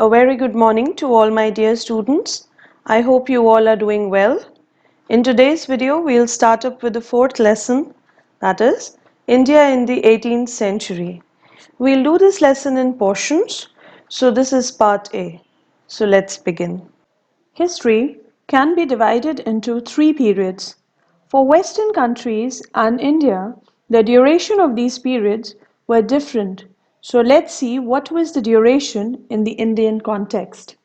A very good morning to all my dear students. I hope you all are doing well. In today's video, we'll start up with the fourth lesson, that is India in the 18th century. We'll do this lesson in portions, so this is part A. So let's begin. History can be divided into three periods. For Western countries and India, the duration of these periods were different. So let's see what was the duration in the Indian context.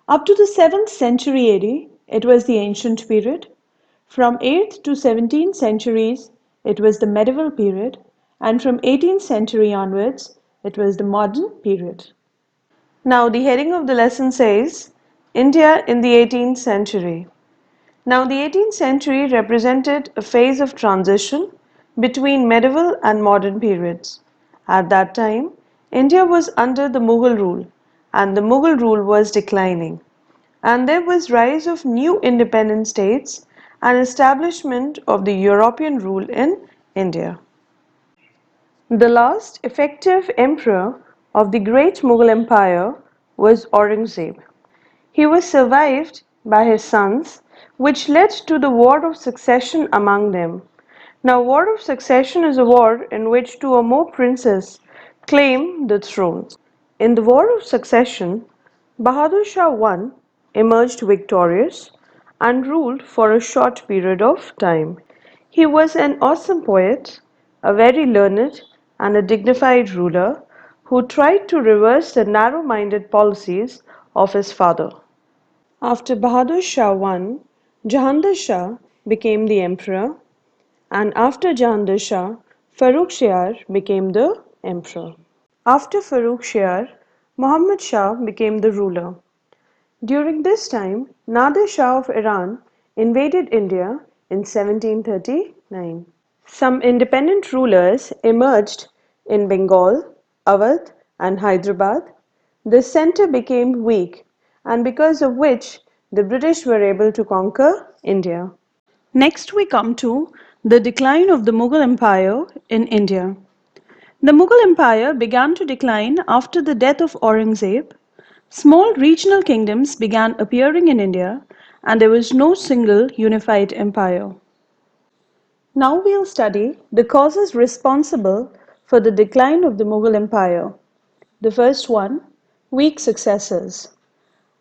Up to the 7th century AD, it was the ancient period. From 8th to 17th centuries, it was the medieval period. And from 18th century onwards, it was the modern period. Now the heading of the lesson says, India in the 18th century. Now the 18th century represented a phase of transition between medieval and modern periods. At that time, India was under the Mughal rule and the Mughal rule was declining. And there was rise of new independent states and establishment of the European rule in India. The last effective emperor of the great Mughal Empire was Aurangzeb. He was survived by his sons, which led to the War of Succession among them. Now, War of Succession is a war in which two or more princes claim the throne. In the War of Succession, Bahadur Shah I emerged victorious and ruled for a short period of time. He was an awesome poet, a very learned and a dignified ruler who tried to reverse the narrow-minded policies of his father. After Bahadur Shah I, Jahandar Shah became the emperor, and after Jahandar Shah, Farrukh Shiar became the emperor. After Farrukh Shiar, Muhammad Shah became the ruler. During this time, Nadir Shah of Iran invaded India in 1739. Some independent rulers emerged in Bengal, Awadh, and Hyderabad. The center became weak, and because of which the British were able to conquer India. Next, we come to the decline of the Mughal Empire in India. The Mughal Empire began to decline after the death of Aurangzeb. Small regional kingdoms began appearing in India, and there was no single unified empire. Now we'll study the causes responsible for the decline of the Mughal Empire. The first one, weak successors.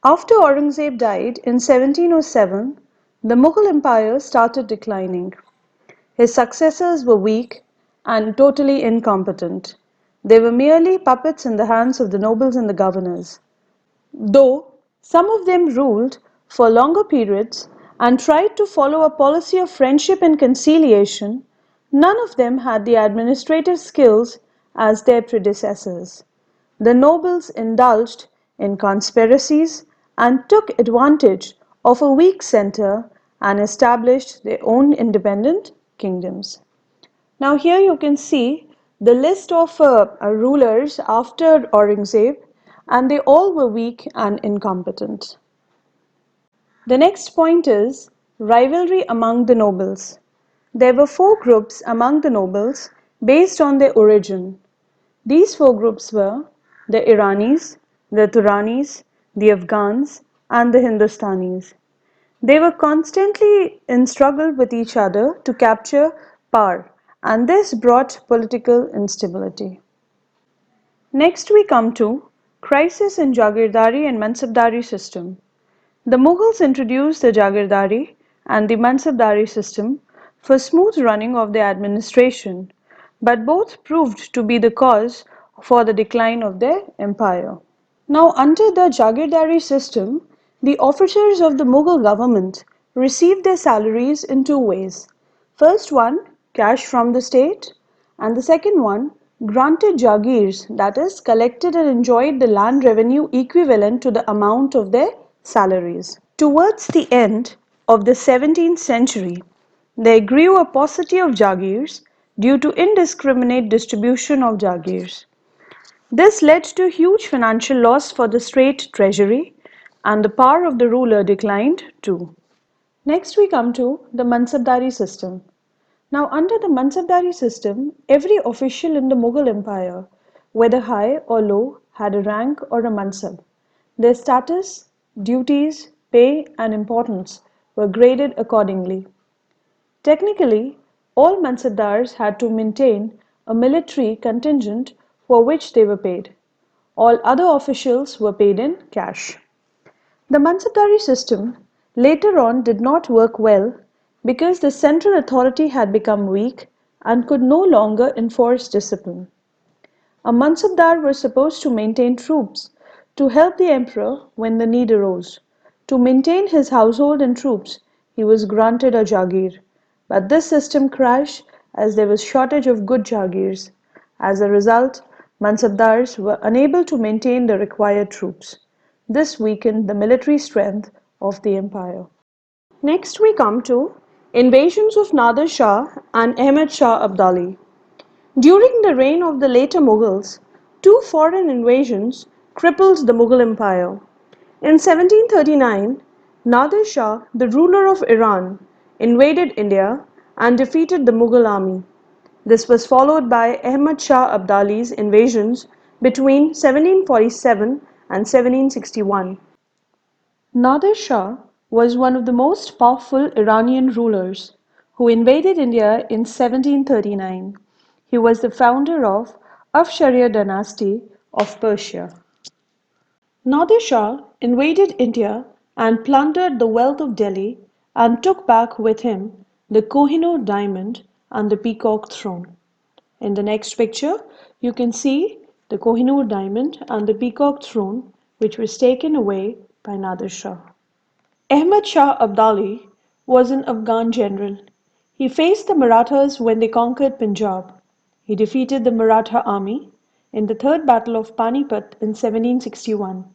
After Aurangzeb died in 1707, the Mughal Empire started declining. His successors were weak and totally incompetent. They were merely puppets in the hands of the nobles and the governors. Though some of them ruled for longer periods and tried to follow a policy of friendship and conciliation, none of them had the administrative skills as their predecessors. The nobles indulged in conspiracies and took advantage of a weak center and established their own independent kingdoms. Now here you can see the list of rulers after Aurangzeb, and they all were weak and incompetent. The next point is rivalry among the nobles. There were four groups among the nobles based on their origin. These four groups were the Iranis, the Turanis, the Afghans, and the Hindustanis. They were constantly in struggle with each other to capture power, and this brought political instability. Next we come to crisis in Jagirdari and Mansabdari system. The Mughals introduced the Jagirdari and the Mansabdari system for smooth running of their administration, but both proved to be the cause for the decline of their empire. Now, under the Jagirdari system, the officers of the Mughal government received their salaries in two ways. First one, cash from the state, and the second one, granted jagirs, that is, collected and enjoyed the land revenue equivalent to the amount of their salaries. Towards the end of the 17th century, there grew a paucity of jagirs due to indiscriminate distribution of jagirs. This led to huge financial loss for the state treasury, and the power of the ruler declined too. Next we come to the Mansabdari system. Now under the Mansabdari system, every official in the Mughal Empire, whether high or low, had a rank or a mansab. Their status, duties, pay, and importance were graded accordingly. Technically, all Mansabdars had to maintain a military contingent for which they were paid. All other officials were paid in cash. The Mansabdari system later on did not work well because the central authority had become weak and could no longer enforce discipline. A Mansabdar was supposed to maintain troops to help the emperor when the need arose. To maintain his household and troops, he was granted a jagir. But this system crashed as there was shortage of good jagirs. As a result, Mansabdars were unable to maintain the required troops. This weakened the military strength of the empire. Next we come to invasions of Nader Shah and Ahmed Shah Abdali. During the reign of the later Mughals, two foreign invasions crippled the Mughal Empire. In 1739, Nadir Shah, the ruler of Iran, invaded India and defeated the Mughal army. This was followed by Ahmad Shah Abdali's invasions between 1747 and 1761. Nadir Shah was one of the most powerful Iranian rulers who invaded India in 1739. He was the founder of Afshariya dynasty of Persia. Nadir Shah invaded India and plundered the wealth of Delhi and took back with him the Kohinoor diamond and the peacock throne. In the next picture, you can see the Kohinoor diamond and the peacock throne which was taken away by Nadir Shah. Ahmad Shah Abdali was an Afghan general. He faced the Marathas when they conquered Punjab. He defeated the Maratha army in the Third Battle of Panipat in 1761.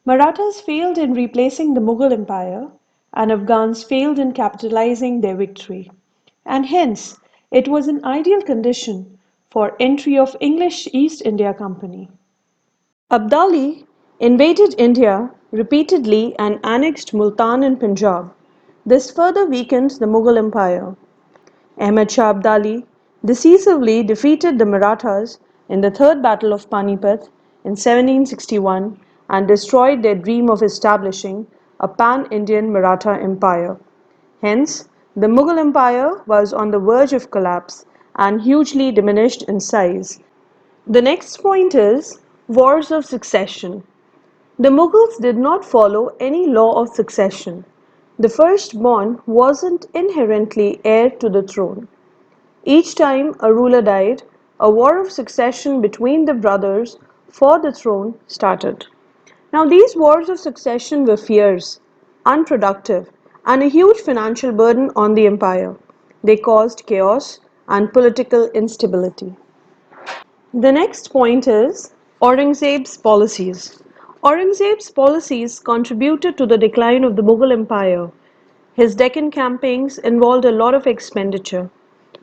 Marathas failed in replacing the Mughal Empire, and Afghans failed in capitalizing their victory, and hence it was an ideal condition for entry of English East India Company. Abdali invaded India repeatedly and annexed Multan in Punjab. This further weakened the Mughal Empire. Ahmad Shah Abdali decisively defeated the Marathas in the Third Battle of Panipat in 1761 and destroyed their dream of establishing a pan-Indian Maratha empire. Hence, the Mughal Empire was on the verge of collapse and hugely diminished in size. The next point is wars of succession. The Mughals did not follow any law of succession. The firstborn wasn't inherently heir to the throne. Each time a ruler died, a war of succession between the brothers for the throne started. Now, these wars of succession were fierce, unproductive, and a huge financial burden on the empire. They caused chaos and political instability. The next point is Aurangzeb's policies. Aurangzeb's policies contributed to the decline of the Mughal Empire. His Deccan campaigns involved a lot of expenditure.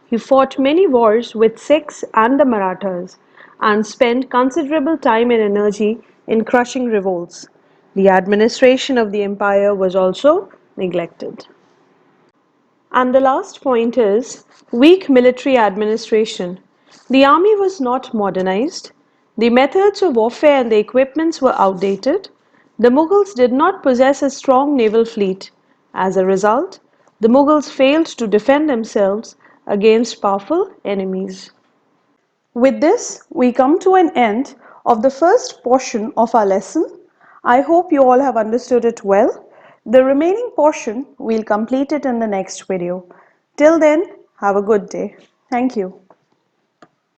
He fought many wars with Sikhs and the Marathas and spent considerable time and energy in crushing revolts. The administration of the empire was also neglected. And the last point is weak military administration. The army was not modernized. The methods of warfare and the equipments were outdated. The Mughals did not possess a strong naval fleet. As a result, the Mughals failed to defend themselves against powerful enemies. With this, we come to an end of the first portion of our lesson. I hope you all have understood it well. The remaining portion, we'll complete it in the next video. Till then, have a good day. Thank you.